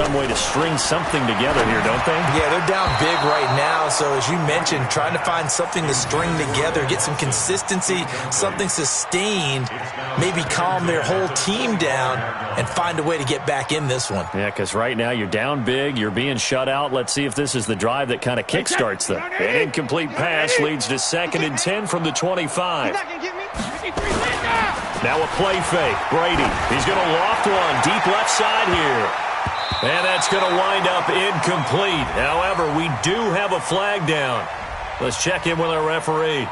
some way to string something together here, don't they? Yeah, they're down big right now. So as you mentioned, trying to find something to string together, get some consistency, something sustained, maybe calm their whole team down and find a way to get back in this one. Yeah, because right now you're down big, you're being shut out. Let's see if this is the drive that kind of kickstarts them. An incomplete pass leads to 2nd and 10 from the 25. Now a play fake. Brady, he's going to loft one deep left side here. And that's going to wind up incomplete. However, we do have a flag down. Let's check in with our referee.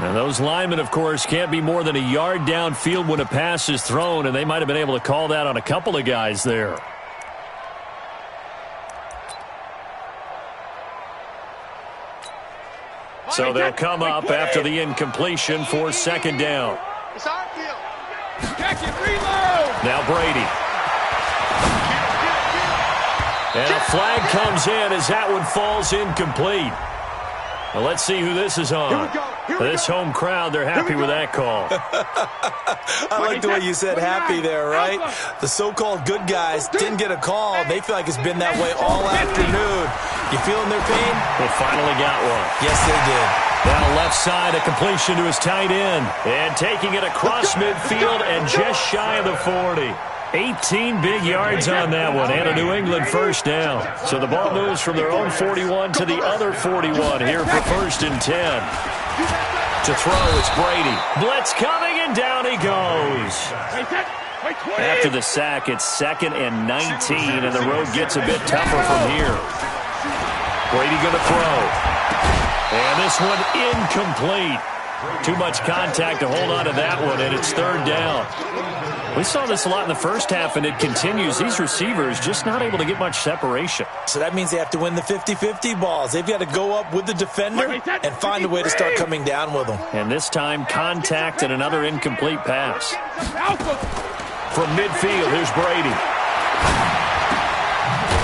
Now, those linemen, of course, can't be more than a yard downfield when a pass is thrown, and they might have been able to call that on a couple of guys there. So they'll come up after the incompletion for 2nd down. It's our field. Check it, reload. Now Brady. And a flag comes in as that one falls incomplete. Well, let's see who this is on. This home crowd, they're happy with that call. I like the way you said happy there, right? The so-called good guys didn't get a call. They feel like it's been that way all afternoon. You feeling their pain? They finally got one. Yes, they did. Now left side, a completion to his tight end. And taking it across midfield and just shy of the 40. 18 big yards on that one, and a New England first down. So the ball moves from their own 41 to the other 41 here for 1st and 10. To throw, it's Brady. Blitz coming, and down he goes. After the sack, it's 2nd and 19, and the road gets a bit tougher from here. Brady going to throw. And this one incomplete. Too much contact to hold on to that one, and it's 3rd down. We saw this a lot in the first half, and it continues. These receivers just not able to get much separation. So that means they have to win the 50-50 balls. They've got to go up with the defender and find a way to start coming down with them. And this time, contact and another incomplete pass. From midfield, here's Brady.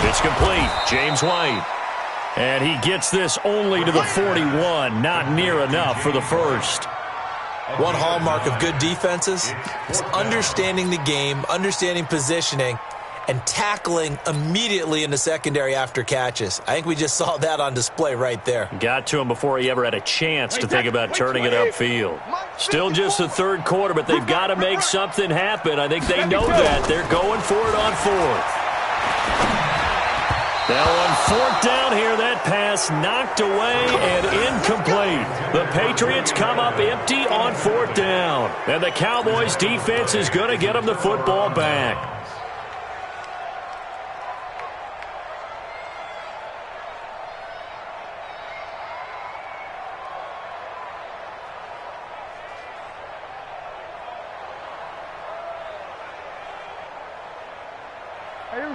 It's complete. James White. And he gets this only to the 41. Not near enough for the first. One hallmark of good defenses is understanding the game, understanding positioning, and tackling immediately in the secondary after catches. I think we just saw that on display right there. Got to him before he ever had a chance to think about turning it upfield. Still just the 3rd quarter, but they've got to make something happen. I think they know that. They're going for it on 4th. Now on 4th down here, that pass knocked away and incomplete. The Patriots come up empty on 4th down. And the Cowboys defense is going to get them the football back.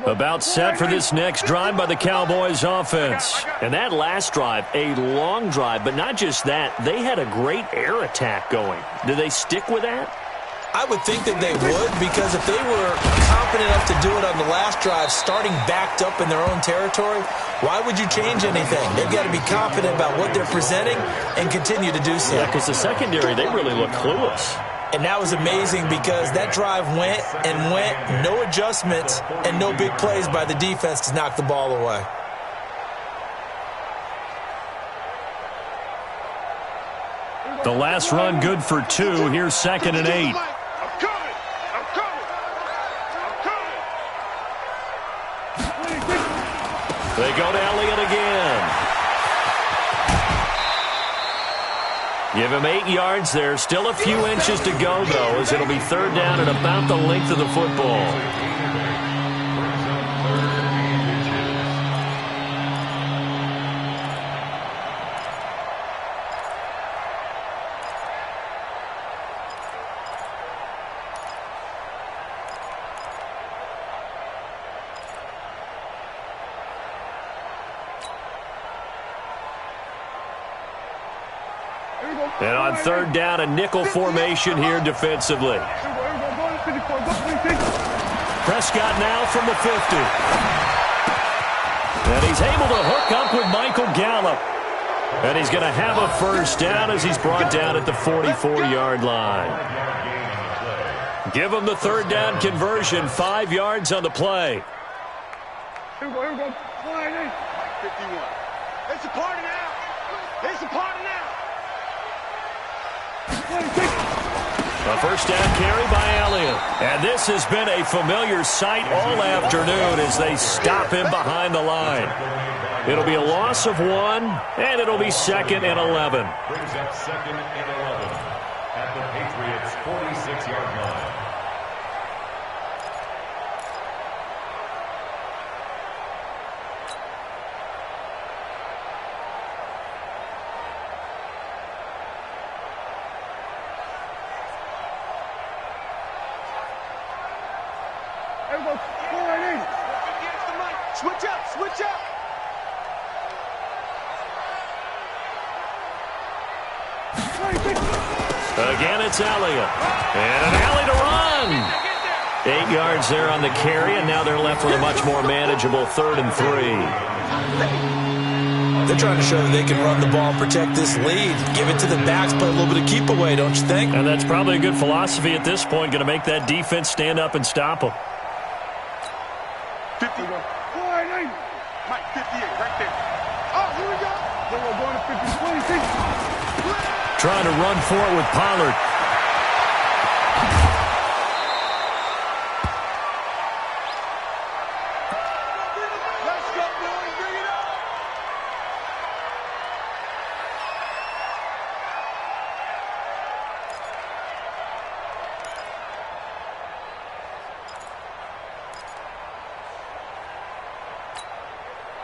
About set for this next drive by the Cowboys offense. And that last drive, a long drive, but not just that. They had a great air attack going. Do they stick with that? I would think that they would, because if they were confident enough to do it on the last drive, starting backed up in their own territory, why would you change anything? They've got to be confident about what they're presenting and continue to do so. Yeah, because the secondary, they really look clueless. And that was amazing because that drive went and went, no adjustments and no big plays by the defense to knock the ball away. The last run good for 2. Here's 2nd and 8. They go to Elliott again. Give him 8 yards there. Still a few inches to go, though, as it'll be 3rd down and about the length of the football. And on 3rd down, a nickel formation here defensively. Prescott now from the 50. And he's able to hook up with Michael Gallup. And he's going to have a first down as he's brought down at the 44-yard line. Give him the 3rd down conversion, 5 yards on the play. Here we go. Flying in. 51. It's a party now. It's a party now. A first down carry by Elliott. And this has been a familiar sight all afternoon as they stop him behind the line. It'll be a loss of 1, and it'll be 2nd and 11. Brings up 2nd and 11 at the Patriots' 46-yard line. Switch up, switch up. Again, it's Elliott. And an alley to run. 8 yards there on the carry, and now they're left with a much more manageable 3rd and 3. They're trying to show that they can run the ball and protect this lead. Give it to the backs, play a little bit of keep away, don't you think? And that's probably a good philosophy at this point, going to make that defense stand up and stop them. 50. Mike, 58, right there. Oh, here we go. Then we're going to 50, 26. Trying to run for it with Pollard. Let's go, boys. Bring it up.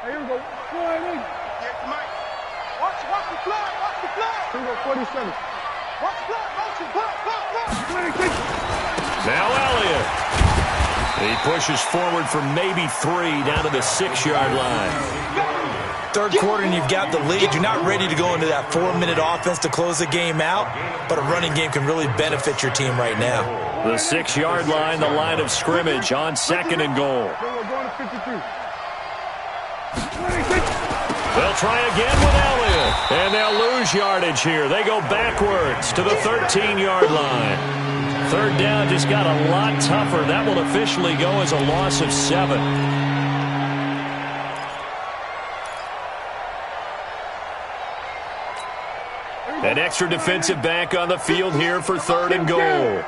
Here we go. Flying in. Get the mic. Watch the fly. Watch the fly. Here we go. 47. Watch the fly. Motion. Fly. 26. Now Elliott. He pushes forward for maybe 3 down to the 6-yard line. Third quarter and you've got the lead. You're not ready to go into that 4-minute offense to close the game out, but a running game can really benefit your team right now. The 6-yard line, the line of scrimmage on 2nd and goal. Then we're going to 53. They'll try again with Elliott, and they'll lose yardage here. They go backwards to the 13-yard line. 3rd down just got a lot tougher. That will officially go as a loss of 7. An extra defensive back on the field here for 3rd and goal.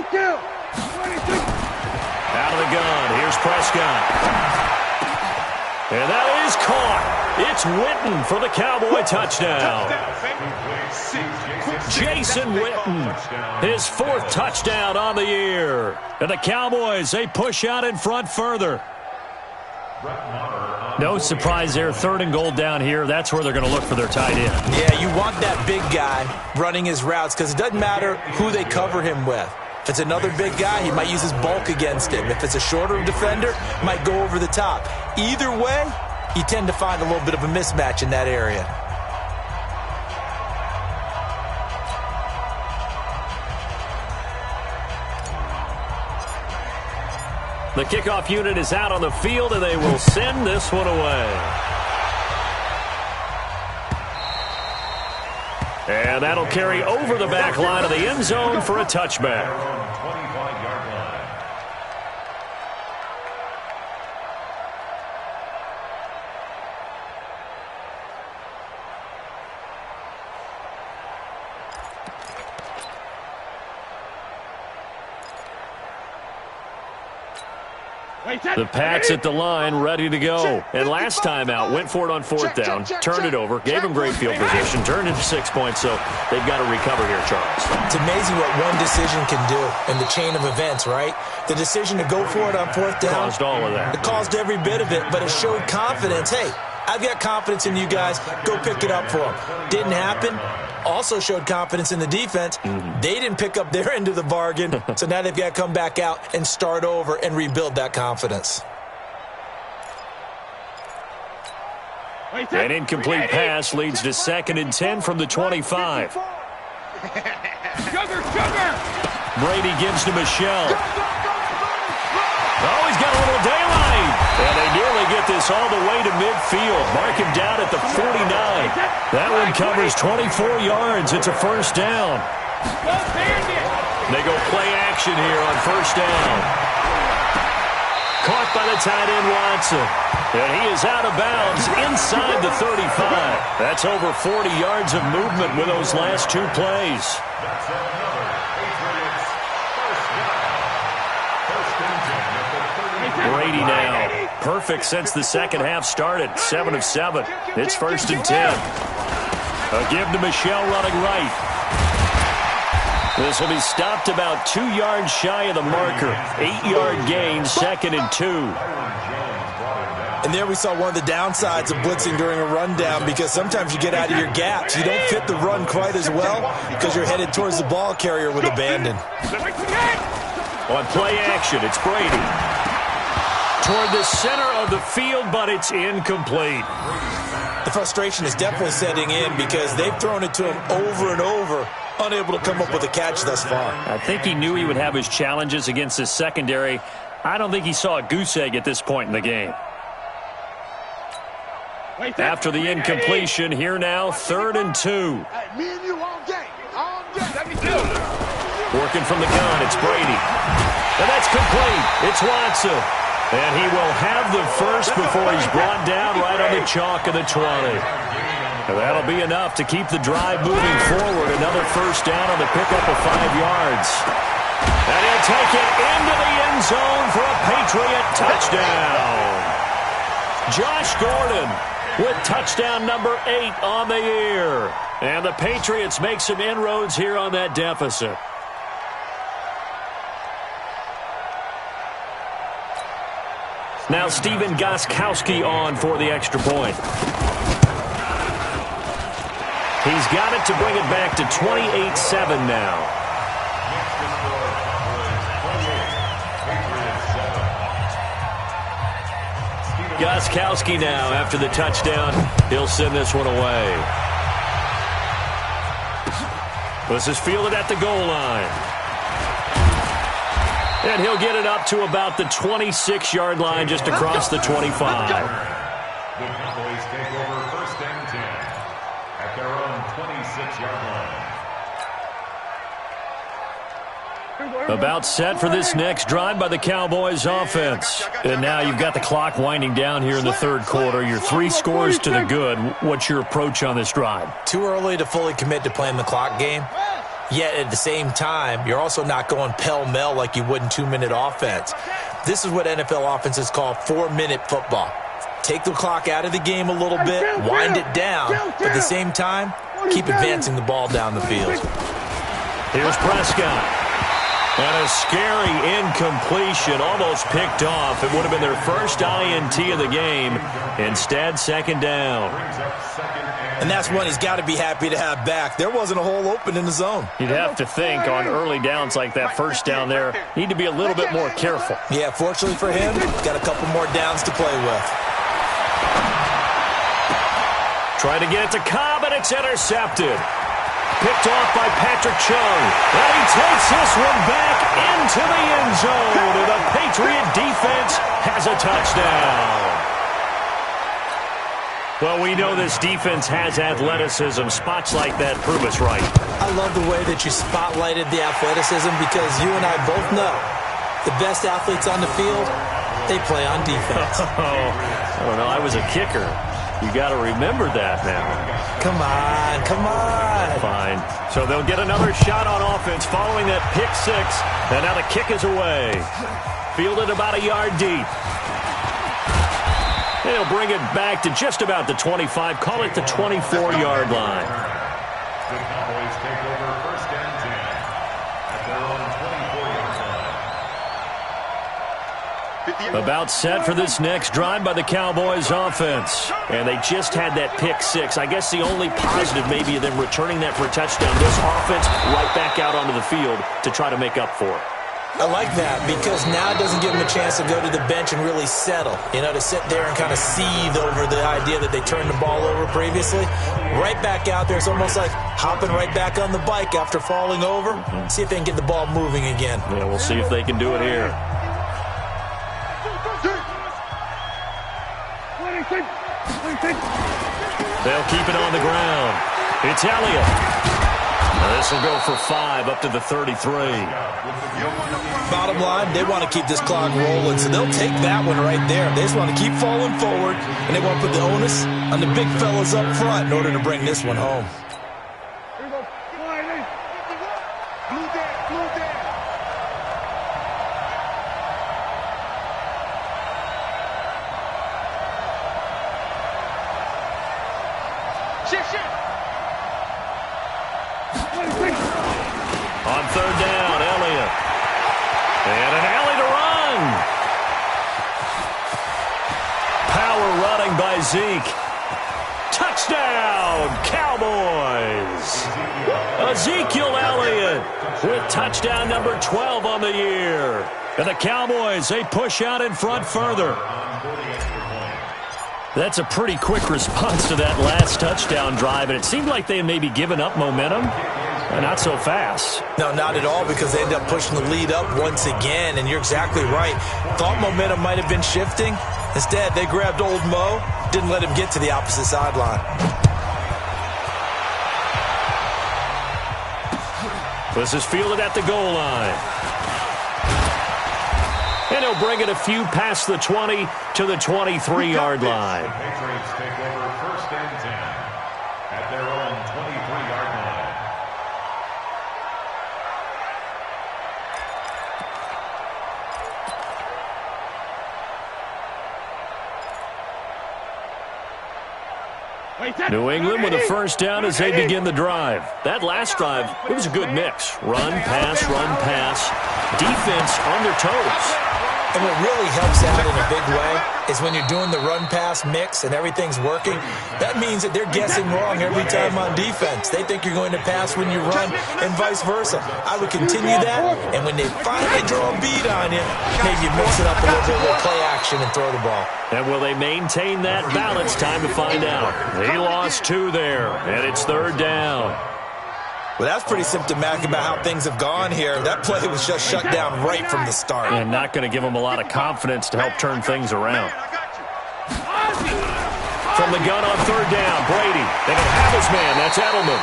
Kill. 26. Out of the gun. Here's Prescott. And that is caught. It's Witten for the Cowboy touchdown. Jason Witten, his 4th touchdown on the year. And the Cowboys, they push out in front further. No surprise there. 3rd and goal down here. That's where they're going to look for their tight end. Yeah, you want that big guy running his routes because it doesn't matter who they cover him with. If it's another big guy, he might use his bulk against him. If it's a shorter defender, might go over the top. Either way, you tend to find a little bit of a mismatch in that area. The kickoff unit is out on the field, and they will send this one away. And that'll carry over the back line of the end zone for a touchback. 25-yard line. The Pats at the line, ready to go. And last time out, went for it on 4th down, turned it over, gave them great field position, turned into 6 points, so they've got to recover here, Charles. It's amazing what one decision can do in the chain of events, right? The decision to go for it on 4th down. Caused all of that. It caused every bit of it, but it showed confidence. Hey, I've got confidence in you guys. Go pick it up for them. Didn't happen. Also showed confidence in the defense. They didn't pick up their end of the bargain, so now they've got to come back out and start over and rebuild that confidence. An incomplete pass leads to 2nd and 10 from the 25. Sugar. Brady gives to Michelle. Oh, he's got a little daylight. And they nearly get this all the way to midfield. Mark him down at the 49. That one covers 24 yards. It's a first down. They go play action here on first down. Caught by the tight end, Watson. And he is out of bounds inside the 35. That's over 40 yards of movement with those last two plays. That's another Patriots first down. First and 10 at the 35. Brady now. Perfect since the second half started. 7 of 7. It's first and 10. A give to Michelle running right. This will be stopped about 2 yards shy of the marker. 8-yard gain, second and 2. And there we saw one of the downsides of blitzing during a rundown, because sometimes you get out of your gaps. You don't fit the run quite as well because you're headed towards the ball carrier with abandon. On play action, it's Brady. Toward the center of the field, but it's incomplete. The frustration is definitely setting in because they've thrown it to him over and over, unable to come up with a catch thus far. I think he knew he would have his challenges against his secondary. I don't think he saw a goose egg at this point in the game. After the incompletion, here now, 3rd and 2. Working from the gun, it's Brady. And that's complete. It's Watson. And he will have the first before he's brought down right on the chalk of the 20. And that'll be enough to keep the drive moving forward. Another first down on the pickup of 5 yards. And he'll take it into the end zone for a Patriot touchdown. Josh Gordon with touchdown number 8 on the year. And the Patriots make some inroads here on that deficit. Now Stephen Gostkowski on for the extra point. He's got it to bring it back to 28-7 now. Gostkowski now after the touchdown. He'll send this one away. This is fielded at the goal line. And he'll get it up to about the 26-yard line just across the 25. The Cowboys take over first and 10 at their own 26-yard line. About set for this next drive by the Cowboys offense. And now you've got the clock winding down here in the third quarter. You're 3 scores to the good. What's your approach on this drive? Too early to fully commit to playing the clock game. Yet at the same time, you're also not going pell-mell like you would in 2-minute offense. This is what NFL offenses call 4-minute football. Take the clock out of the game a little bit, wind it down, but at the same time, keep advancing the ball down the field. Here's Prescott. And a scary incompletion, almost picked off. It would have been their first INT of the game. Instead, second down. And that's one he's got to be happy to have back. There wasn't a hole open in the zone. You'd have to think on early downs like that first down there, need to be a little bit more careful. Yeah, fortunately for him, got a couple more downs to play with. Trying to get it to Cobb, and it's intercepted. Picked off by Patrick Chung. And he takes this one back into the end zone. And the Patriot defense has a touchdown. Well, we know this defense has athleticism. Spots like that prove us right. I love the way that you spotlighted the athleticism, because you and I both know the best athletes on the field, they play on defense. I don't know. I was a kicker. You got to remember that now. Come on, come on. Fine. So they'll get another shot on offense following that pick 6. And now the kick is away. Fielded about a yard deep. They'll bring it back to just about the 25. Call it the 24-yard line. The Cowboys take over first and 10 at their own 24-yard line. About set for this next drive by the Cowboys offense. And they just had that pick 6. I guess the only positive maybe of them returning that for a touchdown. This offense right back out onto the field to try to make up for it. I like that, because now it doesn't give them a chance to go to the bench and really settle. You know, to sit there and kind of seethe over the idea that they turned the ball over previously. Right back out there. It's almost like hopping right back on the bike after falling over. See if they can get the ball moving again. Yeah, we'll see if they can do it here. They'll keep it on the ground. It's Elliott. This will go for 5 up to the 33. Bottom line, they want to keep this clock rolling, so they'll take that one right there. They just want to keep falling forward, and they want to put the onus on the big fellas up front in order to bring this one home. On third down, Elliott. And an alley to run. Power running by Zeke. Touchdown, Cowboys. Ezekiel Elliott with touchdown number 12 on the year. And the Cowboys, they push out in front further. That's a pretty quick response to that last touchdown drive, and it seemed like they had maybe given up momentum. Not so fast. No, not at all, because they end up pushing the lead up once again, and you're exactly right. Thought momentum might have been shifting. Instead, they grabbed old Mo, didn't let him get to the opposite sideline. This is fielded at the goal line. And he'll bring it a few past the 20 to the 23-yard line. Patriots take over 1st and 10 at their own 23-yard line. New England with a first down as they begin the drive. That last drive, it was a good mix. Run, pass, defense on their toes. And what really helps out in a big way is when you're doing the run-pass mix and everything's working, that means that they're guessing wrong every time on defense. They think you're going to pass when you run and vice versa. I would continue that, and when they finally draw a beat on you, maybe mix it up a little bit with play action and throw the ball. And will they maintain that balance? Time to find out. He lost 2 there, and it's third down. Well, that's pretty symptomatic about how things have gone here. That play was just shut down right from the start. And not going to give them a lot of confidence to help turn things around. From the gun on third down, Brady. They don't have his man. That's Edelman.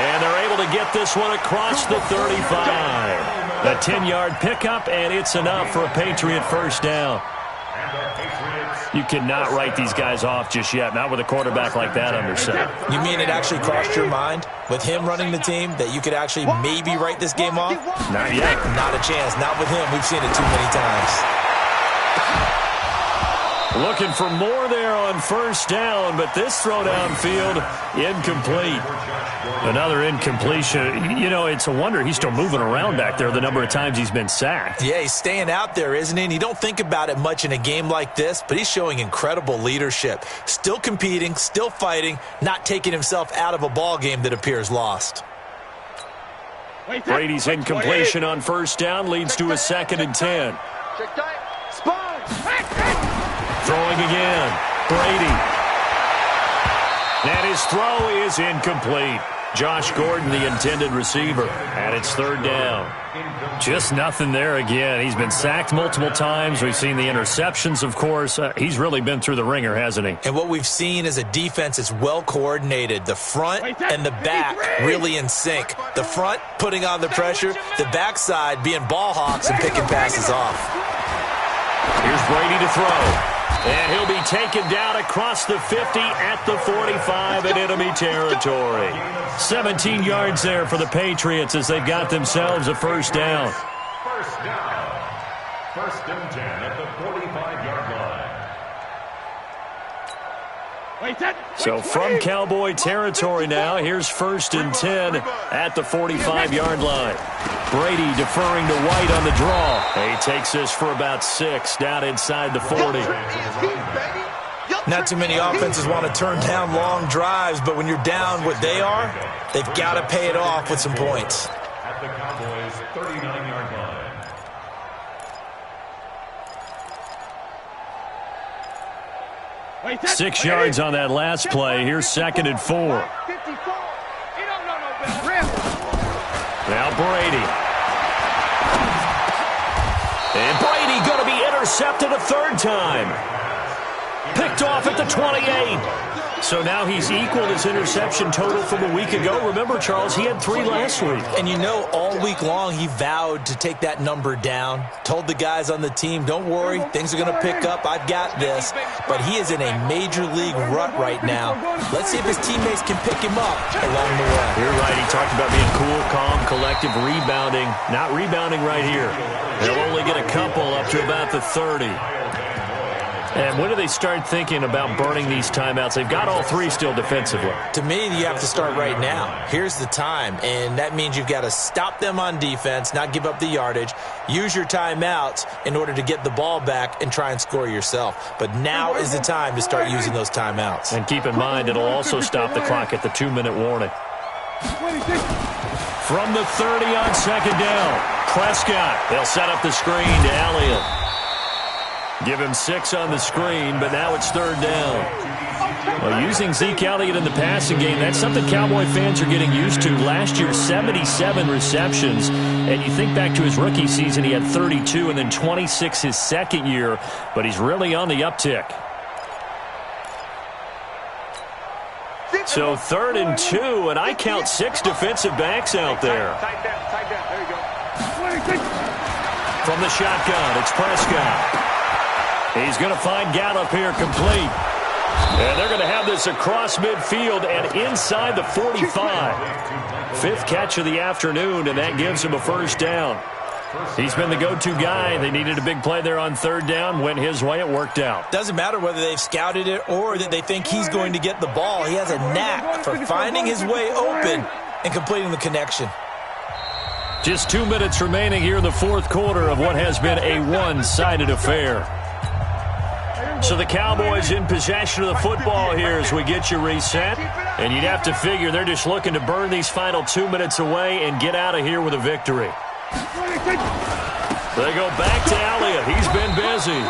And they're able to get this one across the 35. A 10-yard pickup, and it's enough for a Patriot first down. You cannot write these guys off just yet, not with a quarterback like that under center. You mean it actually crossed your mind with him running the team that you could actually maybe write this game off? Not yet. Not a chance. Not with him. We've seen it too many times. Looking for more there on first down, but this throw downfield, incomplete. Another incompletion. You know, it's a wonder he's still moving around back there the number of times he's been sacked. Yeah, he's staying out there, isn't he? And you don't think about it much in a game like this, but he's showing incredible leadership. Still competing, still fighting, not taking himself out of a ball game that appears lost. Brady's incompletion on first down leads to a 2nd and 10. Throwing again. Brady. And his throw is incomplete. Josh Gordon, the intended receiver, and it's third down. Just nothing there again. He's been sacked multiple times. We've seen the interceptions, of course. He's really been through the ringer, hasn't he? And what we've seen is a defense that's well coordinated. The front and the back really in sync. The front putting on the pressure, the backside being ball hawks and picking passes off. Here's Brady to throw. And he'll be taken down across the 50 at the 45 in enemy territory. 17 yards there for the Patriots as they've got themselves a first down. First down. 1st and 10 at the 45-yard line. So from Cowboy territory now, here's 1st and 10 at the 45-yard line. Brady deferring to White on the draw. He takes this for about 6 down inside the 40. Not too many offenses want to turn down long drives, but when you're down what they are, they've got to pay it off with some points. At the Cowboys' 39-yard line. 6 yards on that last play. Here's 2nd and 4. Now Brady. And Brady going to be intercepted a 3rd time. Picked off at the 28. So now he's equaled his interception total from a week ago. Remember, Charles, he had 3 last week. And you know, all week long he vowed to take that number down. Told the guys on the team, don't worry, things are going to pick up. I've got this. But he is in a major league rut right now. Let's see if his teammates can pick him up along the way. You're right. He talked about being cool, calm, collective, rebounding. Not rebounding right here. They'll only get a couple up to about the 30. And when do they start thinking about burning these timeouts? They've got all 3 still defensively. To me, you have to start right now. Here's the time, and that means you've got to stop them on defense, not give up the yardage, use your timeouts in order to get the ball back and try and score yourself. But now is the time to start using those timeouts. And keep in mind, it'll also stop the clock at the 2-minute warning. From the 30 on second down, Prescott. They'll set up the screen to Elliott. Give him 6 on the screen, but now it's 3rd down. Well, using Zeke Elliott in the passing game, that's something Cowboy fans are getting used to. Last year, 77 receptions. And you think back to his rookie season, he had 32 and then 26 his second year. But he's really on the uptick. So 3rd and 2, and I count 6 defensive backs out there. Tight down. There you go. From the shotgun, it's Prescott. He's going to find Gallup here complete. And they're going to have this across midfield and inside the 45. 5th catch of the afternoon, and that gives him a 1st down. He's been the go-to guy. They needed a big play there on 3rd down. Went his way. It worked out. Doesn't matter whether they've scouted it or that they think he's going to get the ball. He has a knack for finding his way open and completing the connection. Just 2 minutes remaining here in the 4th quarter of what has been a one-sided affair. So the Cowboys in possession of the football here as we get you reset. And you'd have to figure they're just looking to burn these final 2 minutes away and get out of here with a victory. They go back to Elliott. He's been busy.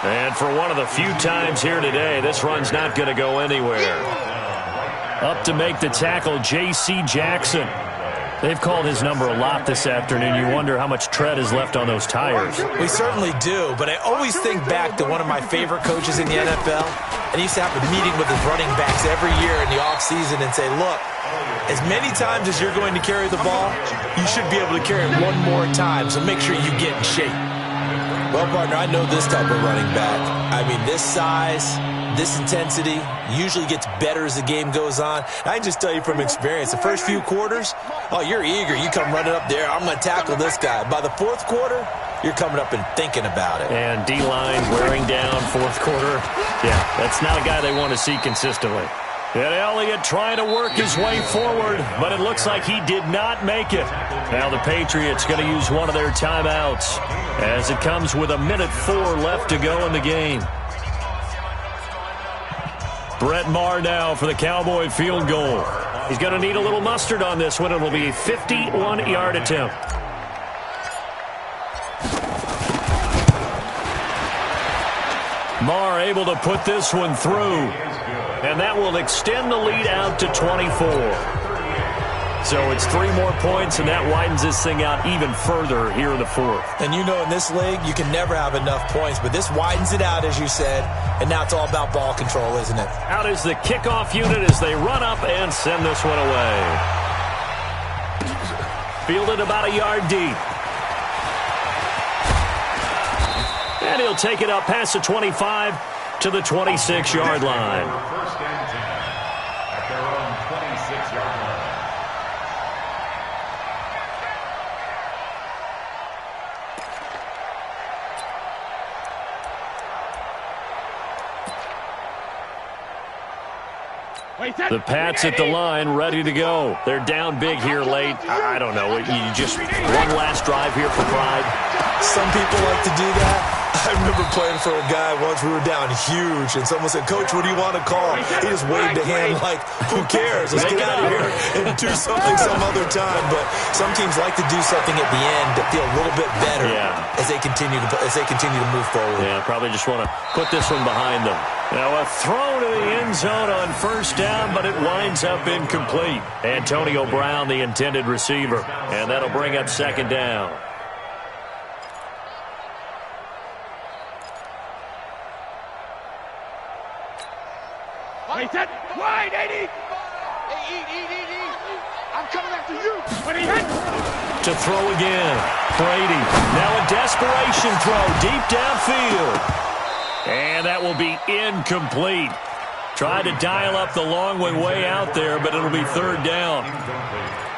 And for one of the few times here today, this run's not going to go anywhere. Up to make the tackle, J.C. Jackson. They've called his number a lot this afternoon. You wonder how much tread is left on those tires. We certainly do, but I always think back to one of my favorite coaches in the NFL. And he used to have a meeting with his running backs every year in the offseason and say, look, as many times as you're going to carry the ball, you should be able to carry it one more time, so make sure you get in shape. Well, partner, I know this type of running back. I mean, this size, this intensity usually gets better as the game goes on. I can just tell you from experience, the first few quarters, oh, you're eager. You come running up there, I'm going to tackle this guy. By the 4th quarter, you're coming up and thinking about it. And D-line wearing down 4th quarter. Yeah, that's not a guy they want to see consistently. And Elliott trying to work his way forward, but it looks like he did not make it. Now the Patriots going to use one of their timeouts as it comes with 1:04 left to go in the game. Brett Maher now for the Cowboy field goal. He's going to need a little mustard on this one. It'll be a 51-yard attempt. Maher able to put this one through. And that will extend the lead out to 24. So it's 3 more points, and that widens this thing out even further here in the 4th. And you know in this league, you can never have enough points, but this widens it out, as you said, and now it's all about ball control, isn't it? Out is the kickoff unit as they run up and send this one away. Fielded about a yard deep. And he'll take it up past the 25 to the 26-yard line. First and 10 at their own 26-yard line. The Pats at the line, ready to go. They're down big here late. I don't know. You just one last drive here for pride. Some people like to do that. I remember playing for a guy once. We were down huge, and someone said, Coach, what do you want to call? He just waved a hand like, who cares? Let's get out of here and do something some other time. But some teams like to do something at the end to feel a little bit better as they continue to move forward. Yeah, probably just want to put this one behind them. Now a throw to the end zone on 1st down, but it winds up incomplete. Antonio Brown, the intended receiver, and that'll bring up 2nd down. Hey, set. Wide, 80. Hey, eat. I'm coming after you. To throw again. Brady. Now a desperation throw deep downfield. And that will be incomplete. Tried to dial up the long way out there, but it'll be third down.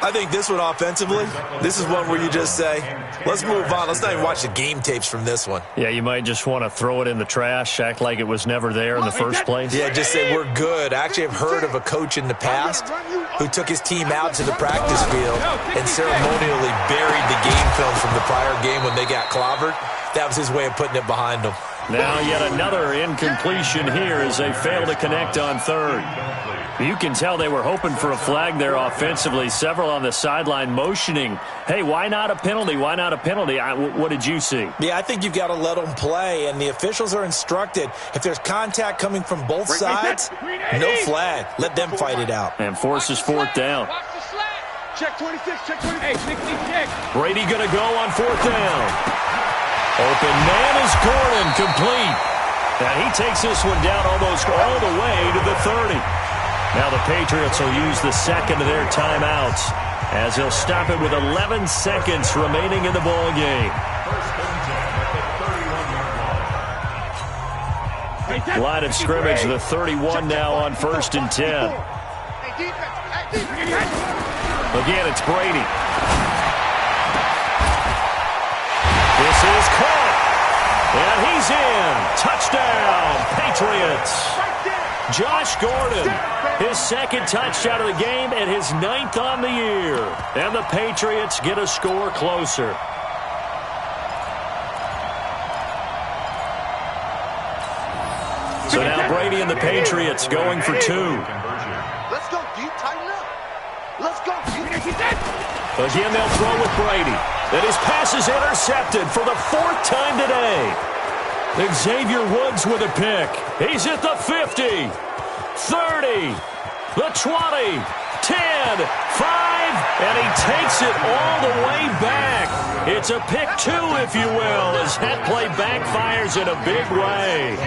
I think this one offensively, this is one where you just say, let's move on. Let's not even watch the game tapes from this one. Yeah, you might just want to throw it in the trash, act like it was never there in the first place. Yeah, just say we're good. I actually have heard of a coach in the past who took his team out to the practice field and ceremonially buried the game film from the prior game when they got clobbered. That was his way of putting it behind them. Now yet another incompletion here as they fail to connect on third. You can tell they were hoping for a flag there offensively. Several on the sideline motioning, hey, why not a penalty? Why not a penalty? What did you see? Yeah, I think you've got to let them play, and the officials are instructed. If there's contact coming from both sides, no flag. Let them fight it out. And forces fourth down. Check 26, check 26. Hey, 60, check. Brady going to go on fourth down. Open man is Gordon, complete. And he takes this one down almost all the way to the 30. Now the Patriots will use the second of their timeouts as they'll stop it with 11 seconds remaining in the ball game. Line of scrimmage, the 31 now on 1st and 10. Again, it's Brady. This is caught. And he's in. Touchdown, Patriots. Josh Gordon, his second touchdown of the game and his 9th on the year. And the Patriots get a score closer. So now Brady and the Patriots going for two. Let's go, deep, tighten up. Let's go. Again, they'll throw with Brady. And his pass is intercepted for the 4th time today. Xavier Woods with a pick. He's at the 50, 30, the 20, 10, 5, and he takes it all the way back. It's a pick two, if you will, as that play backfires in a big way.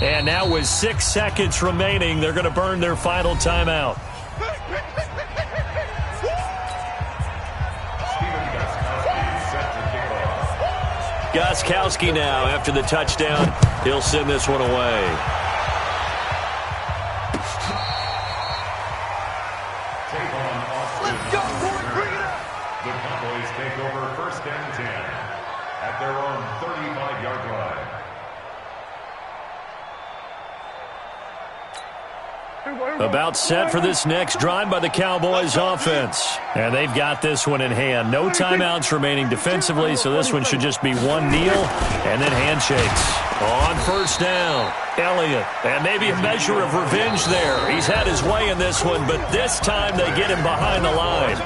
And now with 6 seconds remaining, they're going to burn their final timeout. Gostkowski now, after the touchdown, he'll send this one away. Let's go, boy, bring it up. The Cowboys take over 1st and 10 at their own 35-yard line. About set for this next drive by the Cowboys offense. And they've got this one in hand. No timeouts remaining defensively, so this one should just be one kneel and then handshakes. On 1st down, Elliott. And maybe a measure of revenge there. He's had his way in this one, but this time they get him behind the line.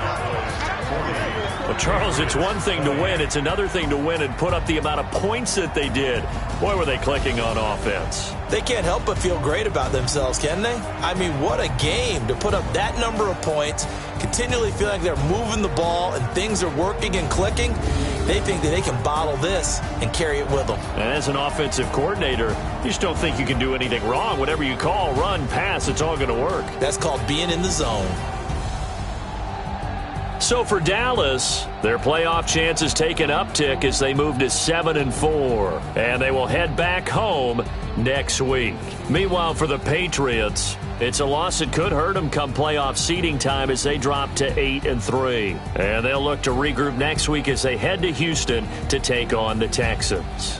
But, Charles, it's one thing to win. It's another thing to win and put up the amount of points that they did. Boy, were they clicking on offense. They can't help but feel great about themselves, can they? I mean, what a game to put up that number of points, continually feel like they're moving the ball and things are working and clicking. They think that they can bottle this and carry it with them. And as an offensive coordinator, you just don't think you can do anything wrong. Whatever you call, run, pass, it's all going to work. That's called being in the zone. So for Dallas, their playoff chances take an uptick as they move to 7-4. And they will head back home next week. Meanwhile, for the Patriots, it's a loss that could hurt them come playoff seeding time as they drop to 8-3. And they'll look to regroup next week as they head to Houston to take on the Texans.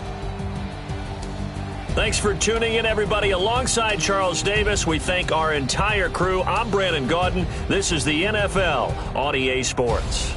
Thanks for tuning in, everybody. Alongside Charles Davis, we thank our entire crew. I'm Brandon Gaudin. This is the NFL on EA Sports.